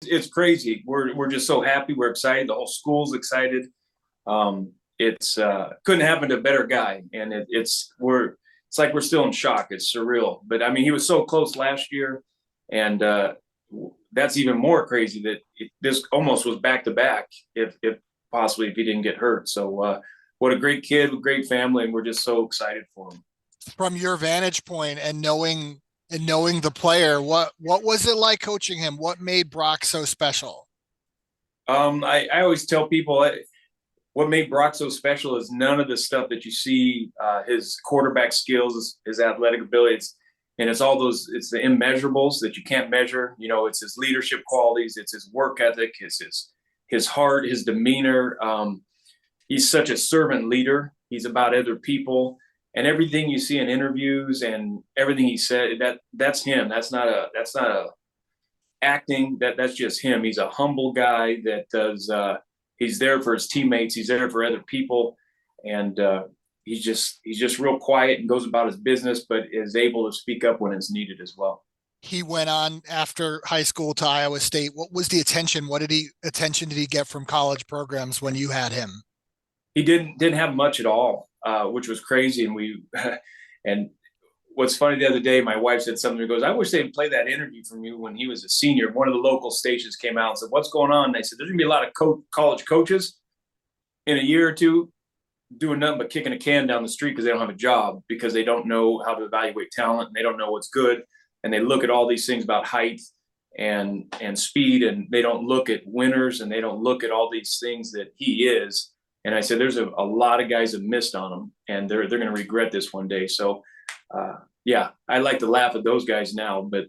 it's crazy. We're just so happy. We're excited. The whole school's excited. It's couldn't happen to a better guy, and it's like we're still in shock. It's surreal. But I mean, he was so close last year, and that's even more crazy that this almost was back to back. If possibly if he didn't get hurt. So what a great kid, great family, and we're just so excited for him. From your vantage point and knowing the player, what was it like coaching him? What made Brock so special? I always tell people what made Brock so special is none of the stuff that you see, his quarterback skills, his athletic abilities, and it's all those, it's the immeasurables that you can't measure. You know, it's his leadership qualities, it's his work ethic, it's his heart, his demeanor. He's such a servant leader. He's about other people, and everything you see in interviews and everything he said, that's him. That's not a acting. That's just him. He's a humble guy that does. He's there for his teammates. He's there for other people, and he's just real quiet and goes about his business, but is able to speak up when it's needed as well. He went on after high school to Iowa State. What was the attention? Attention did he get from college programs when you had him? He didn't have much at all, which was crazy. And and what's funny, the other day, my wife said something. She goes, "I wish they'd play that interview from you when he was a senior." One of the local stations came out and said, "What's going on?" And they said, "There's gonna be a lot of college coaches in a year or two doing nothing but kicking a can down the street because they don't have a job, because they don't know how to evaluate talent, and they don't know what's good, and they look at all these things about height and speed, and they don't look at winners, and they don't look at all these things that he is." And I said, "There's a lot of guys that missed on him, and they're going to regret this one day." So, yeah, I like to laugh at those guys now, but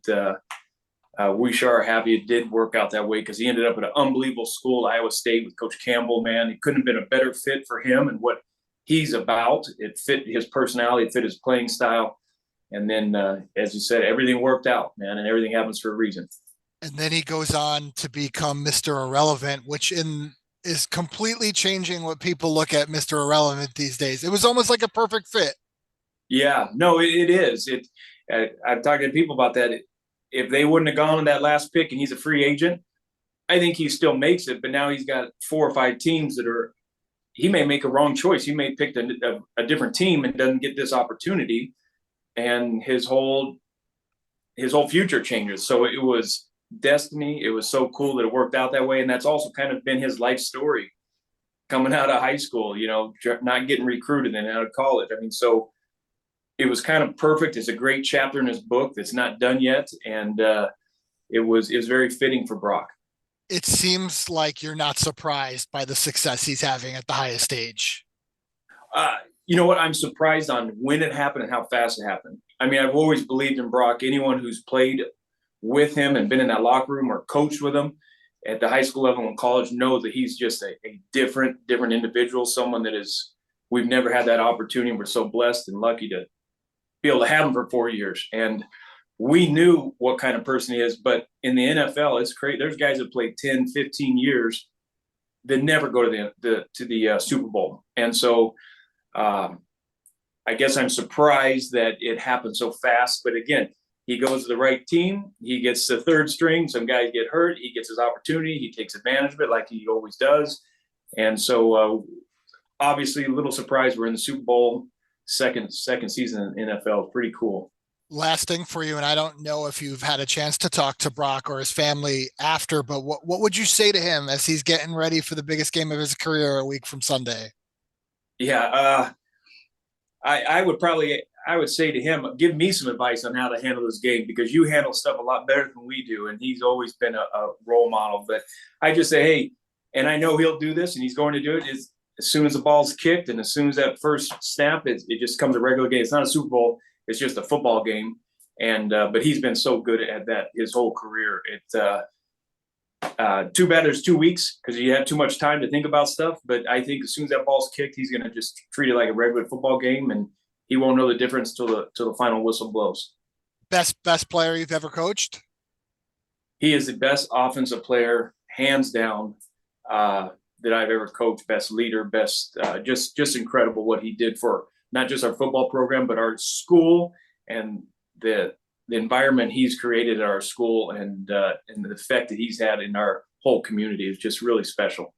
we sure are happy it did work out that way, because he ended up at an unbelievable school, Iowa State, with Coach Campbell. Man, it couldn't have been a better fit for him and what he's about. It fit his personality, it fit his playing style. And then, as you said, everything worked out, man, and everything happens for a reason. And then he goes on to become Mr. Irrelevant, is completely changing what people look at Mr. Irrelevant these days. It was almost like a perfect fit. Yeah, no, it is. I've talked to people about that. If they wouldn't have gone on that last pick and he's a free agent, I think he still makes it. But now he's got 4 or 5 teams that are, he may make a wrong choice. He may pick a different team and doesn't get this opportunity, and his whole future changes. So it was destiny. It was so cool that it worked out that way. And that's also kind of been his life story coming out of high school, not getting recruited and out of college. I mean, so it was kind of perfect. It's a great chapter in his book that's not done yet. And it was very fitting for Brock. It seems like you're not surprised by the success he's having at the highest stage. You know what? I'm surprised on when it happened and how fast it happened. I mean, I've always believed in Brock. Anyone who's played with him and been in that locker room or coached with him at the high school level and college knows that he's just a different individual, someone that we've never had that opportunity. We're so blessed and lucky to be able to have him for 4 years. And we knew what kind of person he is, but in the NFL, it's crazy. There's guys that play 10, 15 years that never go to the Super Bowl. And so I guess I'm surprised that it happened so fast. But again, he goes to the right team. He gets the third string. Some guys get hurt. He gets his opportunity. He takes advantage of it like he always does. And so obviously a little surprised we're in the Super Bowl second season in NFL. Pretty cool. Last thing for you, and I don't know if you've had a chance to talk to Brock or his family after, but what would you say to him as he's getting ready for the biggest game of his career a week from Sunday? Yeah, I would say to him, give me some advice on how to handle this game, because you handle stuff a lot better than we do, and he's always been a role model. But I just say, hey, and I know he'll do this, and he's going to do it. As soon as the ball's kicked and as soon as that first snap, it just comes a regular game. It's not a Super Bowl. It's just a football game. And but he's been so good at that his whole career. It's too bad there's 2 weeks because you have too much time to think about stuff. But I think as soon as that ball's kicked, he's going to just treat it like a regular football game, and he won't know the difference till the final whistle blows. Best player you've ever coached? He is the best offensive player, hands down, that I've ever coached. Best leader, best, just incredible what he did for not just our football program, but our school and the the environment he's created at our school and the effect that he's had in our whole community is just really special.